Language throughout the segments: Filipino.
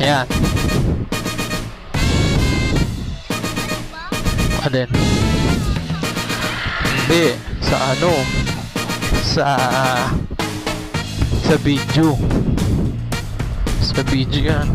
Ayan. Alin? Hindi. Sa ano? Sa video. Sa video yan.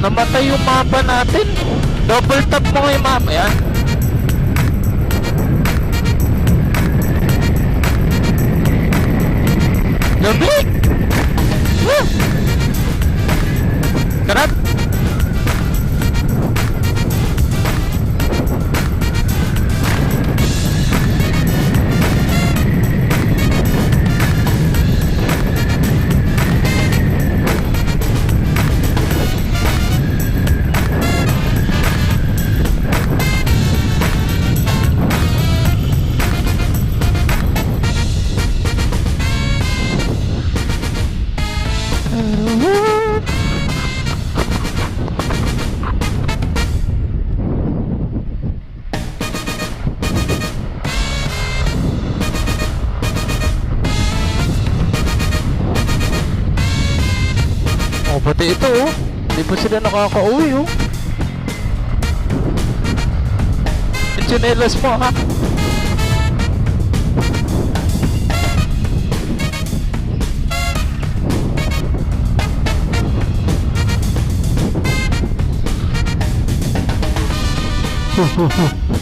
Namatay yung mapa natin. Double tap mo yung mapa. Yan. Lamig! Woo! Karat! Oh, pati ito oh. Hindi pa sila nakaka-uwi oh. Yung tsinelas mo ha.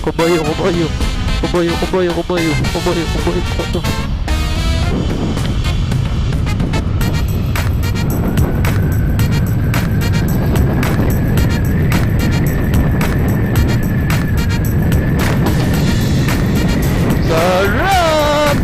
Kubayo, kubayo. Kubayo, kubayo, kubayo. Kubayo, kubayo, kubayo. Sarap!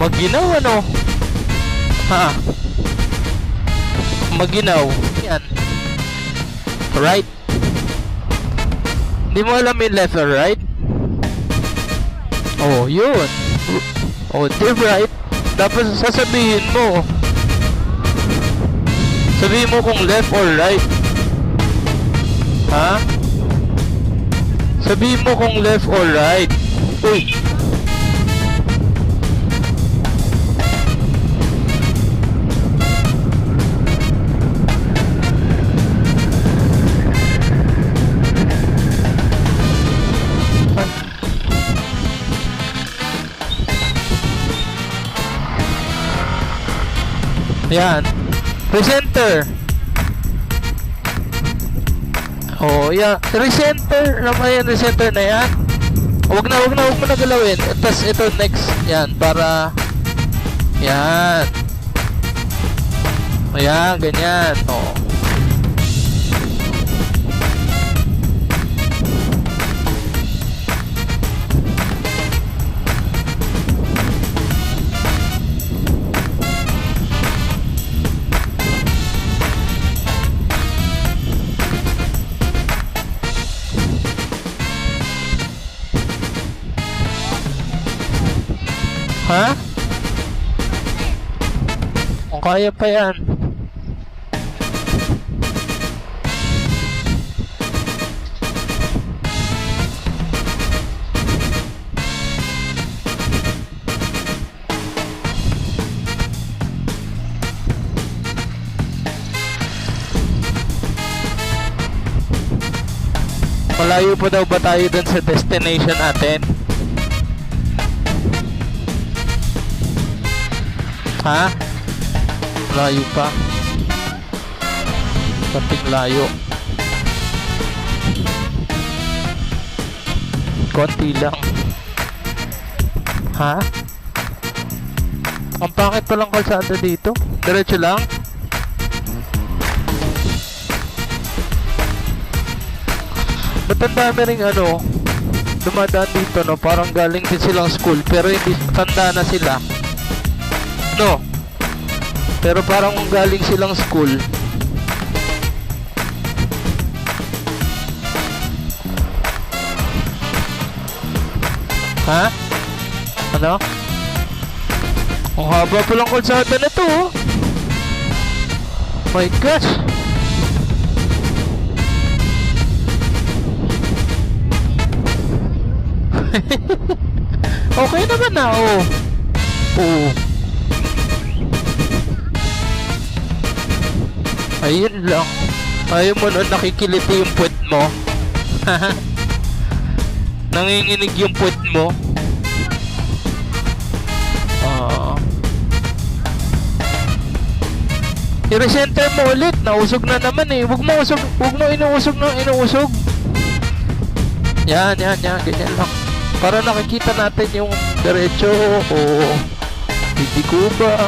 Maginaw ano? Ha? Maginaw. Yan. Right? Hindi mo alam yung left or right? Oh, yun. Oh, di right. Dapat sasabihin mo. Sabihin mo kung left or right. Ha? Sabihin mo kung left or right. Uy. Yan. Presenter. Oh, yeah. Recenter. Alam mo yan, recenter na yan. Huwag mo na galawin. Tapos ito next. Yan, para yan. Ayan, ganyan. Oh. Ha? Kung kaya pa yan. Malayo pa daw ba tayo dun sa destination natin? Ha? Layo pa. Pating layo. Konti lang. Ha? Ang pangit pa lang kalsada dito. Diretso lang. Ba't ang dami ring ano, dumadaan dito, no? Parang galing din silang school, pero hindi, tanda na sila. No? Pero parang galing silang school. Ha? Ano? Ang haba palang kalsada na to, oh. My gosh. Okay naman na, oh. Oo. Ayun lang. Ayaw mo nun nakikiliti yung puwet mo. Nanginginig yung puwet mo. I-recenter mo ulit. Nausog na naman eh. Huwag mo inuusog ng inuusog. Yan. Ganyan lang. Para nakikita natin yung diretso o hindi ko ba.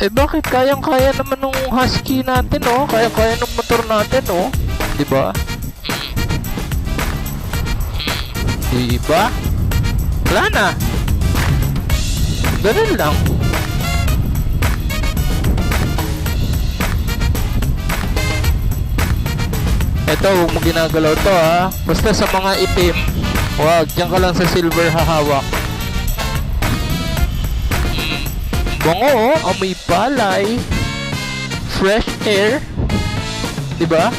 Eh bakit? Kayang-kaya naman nung husky natin, oh. Kaya-kaya nung motor natin, oh. Diba? Diba? Wala na. Ganun lang. Ito, huwag mo ginagalaw to, ha. Basta sa mga itim, wag, dyan ka lang sa silver hahawak. Bango, oh. Amoy palay. Fresh air. Diba?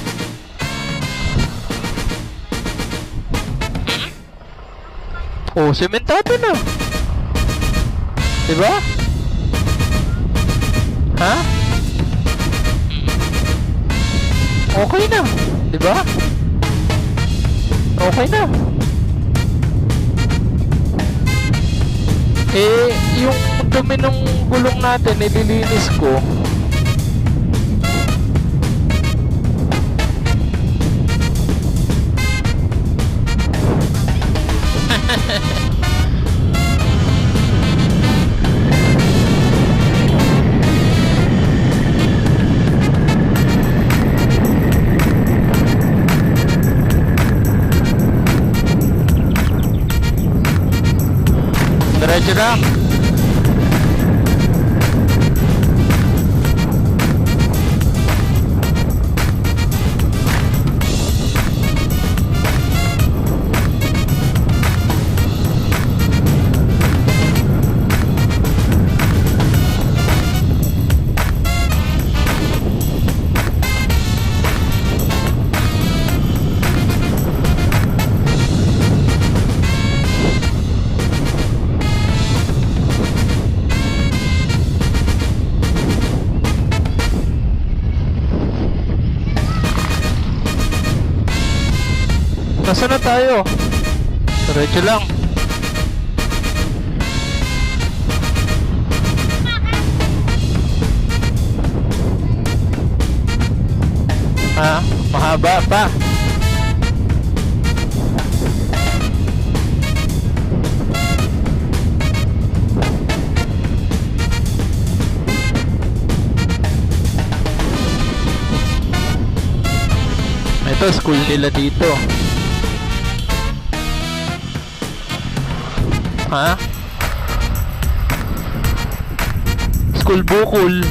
Oh, sementado na. Diba? Ha? Okay na. Diba? Okay na. Eh, yung dumi ng gulong natin, nililinis ko. Diretso lang. Nasaan na tayo? Diretso lang. Ha? Mahaba pa. Ito, school nila dito. Ha? School bukol.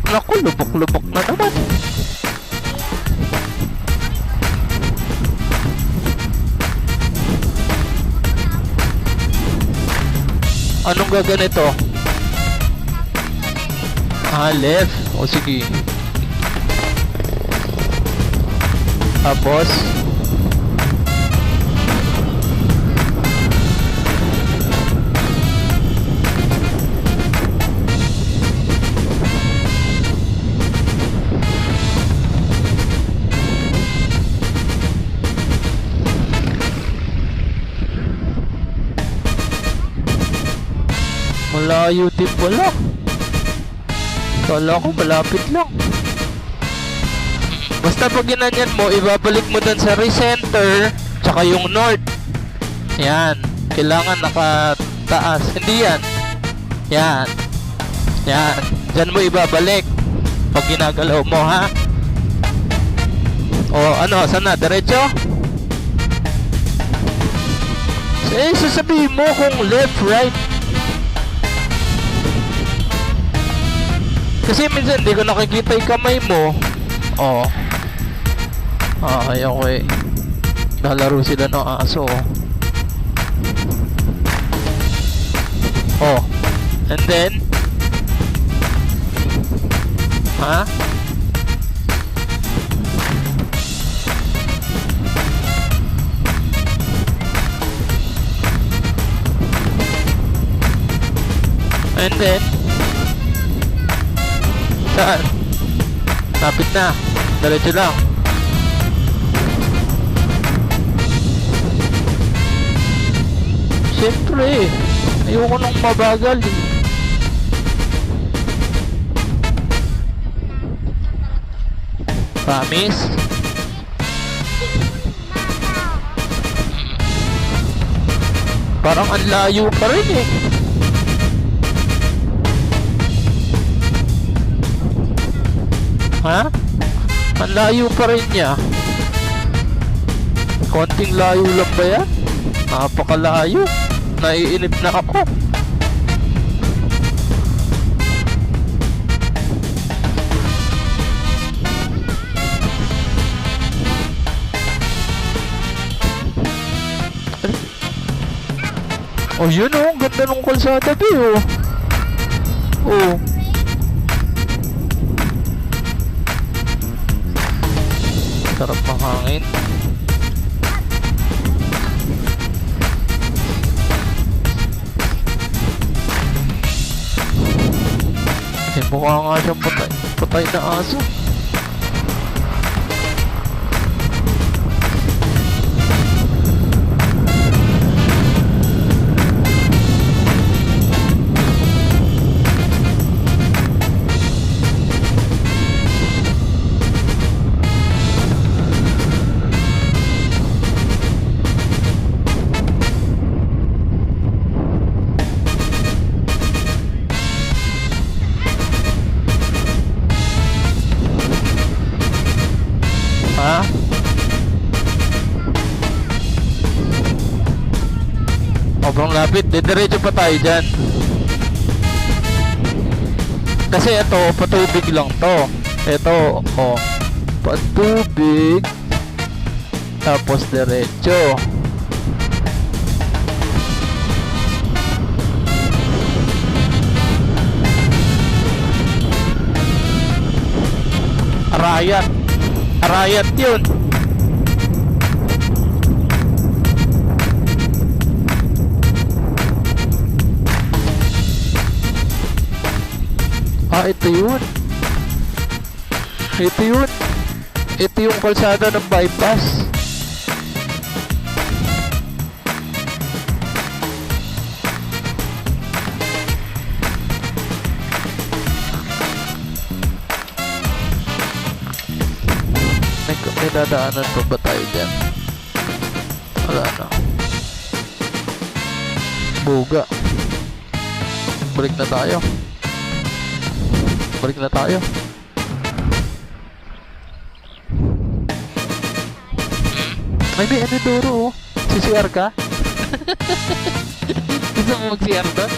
Naku, lubok-lubok na naman. Anong gaganito? Ah, left. O sige. Tapos malayo din pala. Kala ko malapit lang. Basta pag ginanyan mo, ibabalik mo dun sa recenter tsaka yung north. Yan. Kailangan Taas. Hindi yan. Yan. Yan. Diyan mo ibabalik. Pag ginagalaw mo, ha? O, ano? Saan na? Diretso? Sasabihin mo kung left, right. Kasi minsan hindi ko nakikita yung kamay mo. O. Okay. Nalaro sila ng aso. Oh. And then ha? And then saan? Lapit na. Diretso lang. Siyempre, ayoko nang mabagal eh. Promise? Parang ang layo pa rin eh. Ha? Ang layo pa rin niya. Konting layo lang ba yan? Napakalayo. Naiinip na ako. Oh, yun oh. Ang ganda ng kalsada di oh. Oh. Sarap ng hangin. Mukha nga siyang patay na aso. Ha? Sobrang lapit. Diretso pa tayo dyan. Kasi ito, patubig lang to. Ito, oh. Patubig. Tapos diretso. Arayat. Arayat yun. Ito yun. Ito yun. Ito yung kalsada ng bypass. May dadaanan pa ba tayo dyan? Wala na. Buga. Balik na tayo. Balik na tayo. May ano Doro oh. CCR ka? Gusto mo mag-CR doon?